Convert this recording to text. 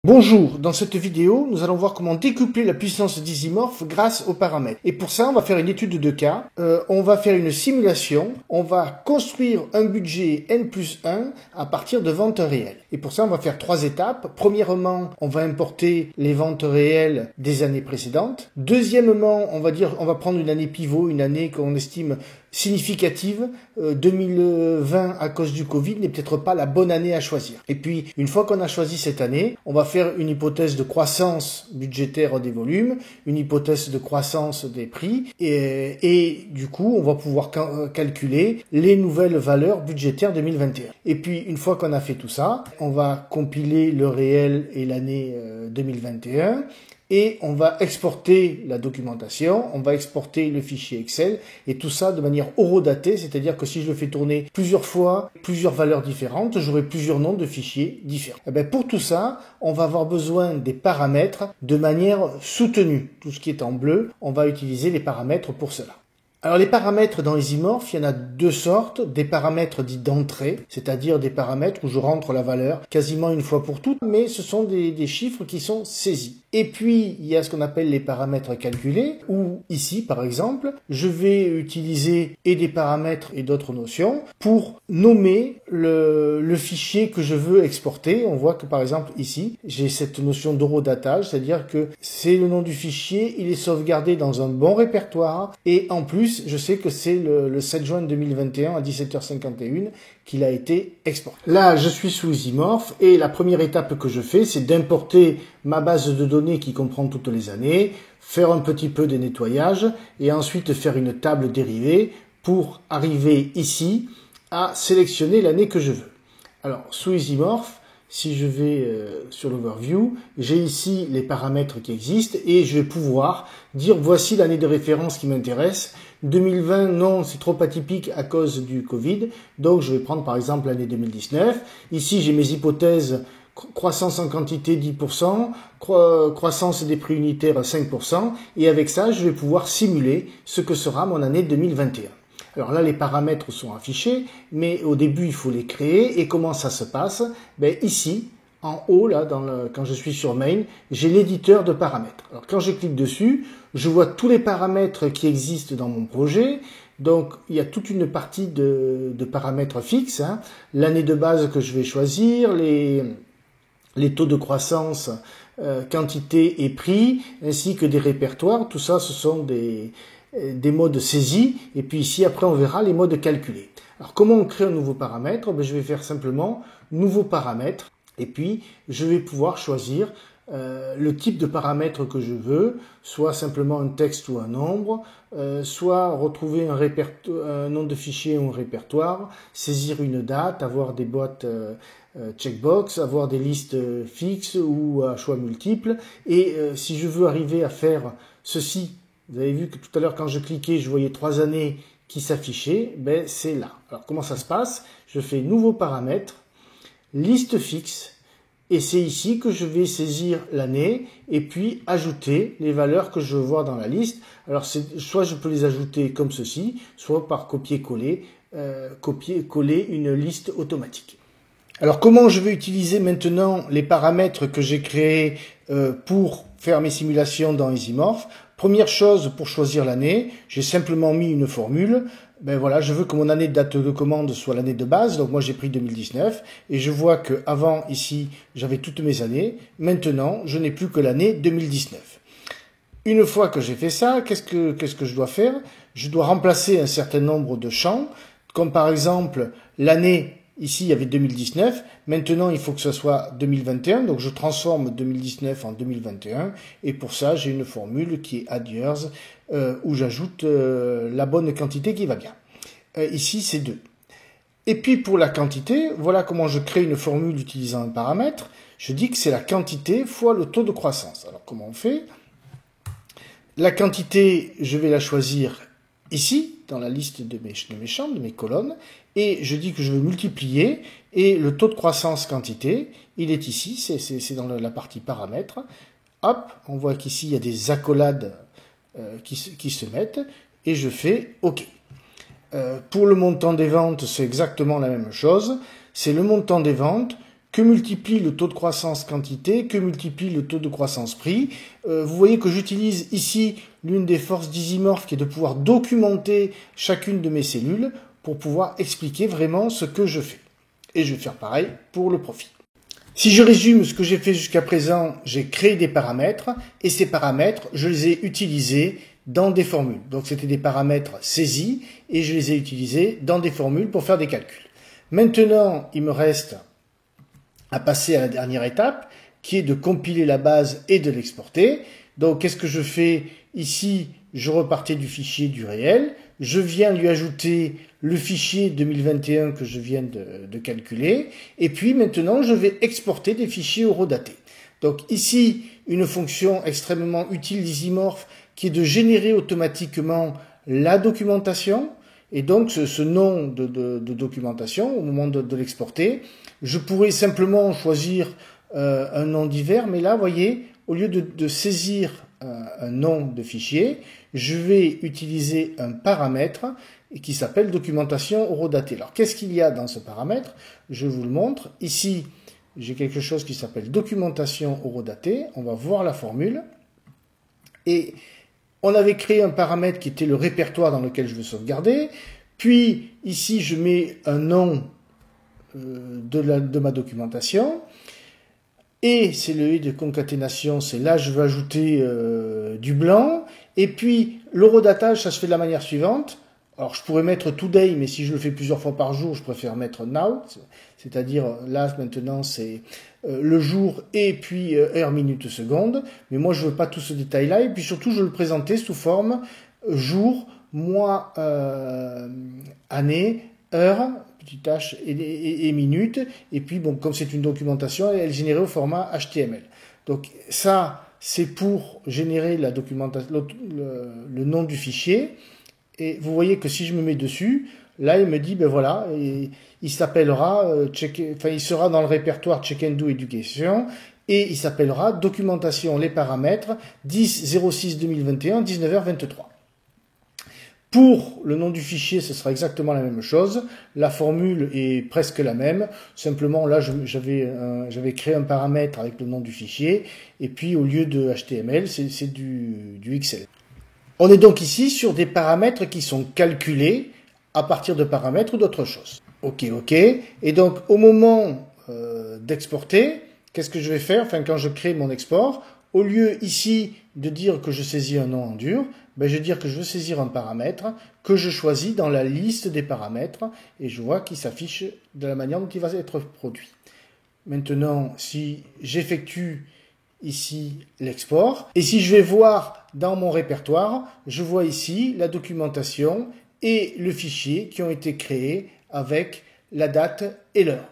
Bonjour, dans cette vidéo, nous allons voir comment décupler la puissance d'Easymorph grâce aux paramètres. Et pour ça, on va faire une étude de cas, on va faire une simulation, on va construire un budget N+1 à partir de ventes réelles. Et pour ça, on va faire 3 étapes. Premièrement, on va importer les ventes réelles des années précédentes. Deuxièmement, on va prendre une année pivot, une année qu'on estime significative. 2020, à cause du Covid, n'est peut-être pas la bonne année à choisir. Et puis, une fois qu'on a choisi cette année, on va faire une hypothèse de croissance budgétaire des volumes, une hypothèse de croissance des prix, et du coup, on va pouvoir calculer les nouvelles valeurs budgétaires 2021. Et puis, une fois qu'on a fait tout ça, on va compiler le réel et l'année 2021, et on va exporter la documentation, on va exporter le fichier Excel, et tout ça de manière horodatée, c'est-à-dire que si je le fais tourner plusieurs fois, plusieurs valeurs différentes, j'aurai plusieurs noms de fichiers différents. Et bien pour tout ça, on va avoir besoin des paramètres de manière soutenue. Tout ce qui est en bleu, on va utiliser les paramètres pour cela. Alors les paramètres dans Easymorph, il y en a deux sortes, des paramètres dits d'entrée, c'est-à-dire des paramètres où je rentre la valeur quasiment une fois pour toutes, mais ce sont des chiffres qui sont saisis. Et puis, il y a ce qu'on appelle les paramètres calculés, où ici, par exemple, je vais utiliser et des paramètres et d'autres notions pour nommer le fichier que je veux exporter. On voit que, par exemple, ici, j'ai cette notion d'horodatage, c'est-à-dire que c'est le nom du fichier, il est sauvegardé dans un bon répertoire, et en plus, je sais que c'est le 7 juin 2021 à 17h51 qu'il a été exporté. Là, je suis sous Easymorph et la première étape que je fais, c'est d'importer ma base de données qui comprend toutes les années, faire un petit peu de nettoyage et ensuite faire une table dérivée pour arriver ici à sélectionner l'année que je veux. Alors, sous Easymorph, si je vais sur l'overview, j'ai ici les paramètres qui existent et je vais pouvoir dire voici l'année de référence qui m'intéresse. 2020, non, c'est trop atypique à cause du Covid, donc je vais prendre par exemple l'année 2019. Ici, j'ai mes hypothèses, croissance en quantité 10%, croissance des prix unitaires 5%, et avec ça, je vais pouvoir simuler ce que sera mon année 2021. Alors là, les paramètres sont affichés, mais au début, il faut les créer. Et comment ça se passe? Ben, ici, en haut, là, quand je suis sur Main, j'ai l'éditeur de paramètres. Alors quand je clique dessus, je vois tous les paramètres qui existent dans mon projet. Donc, il y a toute une partie de paramètres fixes, hein. L'année de base que je vais choisir, les taux de croissance, quantité et prix, ainsi que des répertoires. Tout ça, ce sont des modes saisis, et puis ici après on verra les modes calculés. Alors comment on crée un nouveau paramètre? Je vais faire simplement nouveau paramètre, et puis je vais pouvoir choisir le type de paramètre que je veux, soit simplement un texte ou un nombre, soit retrouver un nom de fichier ou un répertoire, saisir une date, avoir des boîtes checkbox, avoir des listes fixes ou à choix multiples, et si je veux arriver à faire ceci, vous avez vu que tout à l'heure, quand je cliquais, je voyais 3 années qui s'affichaient. Ben, c'est là. Alors, comment ça se passe? Je fais nouveau paramètre, liste fixe, et c'est ici que je vais saisir l'année et puis ajouter les valeurs que je veux voir dans la liste. Alors, soit je peux les ajouter comme ceci, soit par copier-coller, copier-coller une liste automatique. Alors, comment je vais utiliser maintenant les paramètres que j'ai créés pour faire mes simulations dans Easymorph? Première chose, pour choisir l'année, j'ai simplement mis une formule. Ben voilà, je veux que mon année de date de commande soit l'année de base, donc moi j'ai pris 2019, et je vois que avant ici, j'avais toutes mes années. Maintenant, je n'ai plus que l'année 2019. Une fois que j'ai fait ça, qu'est-ce que je dois faire? Je dois remplacer un certain nombre de champs, comme par exemple l'année. Ici, il y avait 2019. Maintenant, il faut que ce soit 2021. Donc, je transforme 2019 en 2021. Et pour ça, j'ai une formule qui est add years, où j'ajoute la bonne quantité qui va bien. Ici, c'est 2. Et puis, pour la quantité, voilà comment je crée une formule utilisant un paramètre. Je dis que c'est la quantité fois le taux de croissance. Alors, comment on fait? La quantité, je vais la choisir ici, dans la liste de mes champs, de mes colonnes, et je dis que je veux multiplier, et le taux de croissance quantité, il est ici, c'est dans la partie paramètres. Hop, on voit qu'ici, il y a des accolades qui se mettent, et je fais OK. Pour le montant des ventes, c'est exactement la même chose. C'est le montant des ventes que multiplie le taux de croissance quantité, que multiplie le taux de croissance prix. Vous voyez que j'utilise ici l'une des forces d'Isymorph qui est de pouvoir documenter chacune de mes cellules pour pouvoir expliquer vraiment ce que je fais. Et je vais faire pareil pour le profit. Si je résume ce que j'ai fait jusqu'à présent, j'ai créé des paramètres et ces paramètres, je les ai utilisés dans des formules. Donc c'était des paramètres saisis et je les ai utilisés dans des formules pour faire des calculs. Maintenant, il me reste à passer à la dernière étape qui est de compiler la base et de l'exporter. Donc qu'est-ce que je fais ici? Je repartais du fichier du réel. Je viens lui ajouter le fichier 2021 que je viens de calculer. Et puis maintenant, je vais exporter des fichiers horodatés. Donc ici, une fonction extrêmement utile d'Isymorph qui est de générer automatiquement la documentation. Et donc ce nom de documentation, au moment de l'exporter, je pourrais simplement choisir un nom divers. Mais là, vous voyez, au lieu de saisir un nom de fichier, je vais utiliser un paramètre qui s'appelle documentation horodatée. Alors, qu'est-ce qu'il y a dans ce paramètre? Je vous le montre. Ici, j'ai quelque chose qui s'appelle documentation horodatée. On va voir la formule. Et on avait créé un paramètre qui était le répertoire dans lequel je veux sauvegarder. Puis, ici, je mets un nom de ma documentation. Et c'est le i de concaténation, c'est là je veux ajouter du blanc. Et puis l'horodatage, ça se fait de la manière suivante. Alors je pourrais mettre today, mais si je le fais plusieurs fois par jour, je préfère mettre now. C'est-à-dire là maintenant c'est le jour et puis heure, minute, seconde. Mais moi je veux pas tout ce détail-là. Et puis surtout je le présentais sous forme jour, mois, année, heure, petite h et minute. Et puis bon, comme c'est une documentation, elle est générée au format HTML. Donc ça, c'est pour générer la documentation, le nom du fichier. Et vous voyez que si je me mets dessus, là il me dit ben voilà, il s'appellera il sera dans le répertoire Check and Do Education et il s'appellera documentation les paramètres 10-06-2021 19h23. Pour le nom du fichier, ce sera exactement la même chose. La formule est presque la même. Simplement, là, j'avais créé un paramètre avec le nom du fichier. Et puis, au lieu de HTML, c'est du XL. On est donc ici sur des paramètres qui sont calculés à partir de paramètres ou d'autres choses. OK. Et donc, au moment d'exporter, qu'est-ce que je vais faire? Enfin, quand je crée mon export, au lieu ici de dire que je saisis un nom en dur, ben je vais dire que je veux saisir un paramètre que je choisis dans la liste des paramètres et je vois qu'il s'affiche de la manière dont il va être produit. Maintenant, si j'effectue ici l'export et si je vais voir dans mon répertoire, je vois ici la documentation et le fichier qui ont été créés avec la date et l'heure.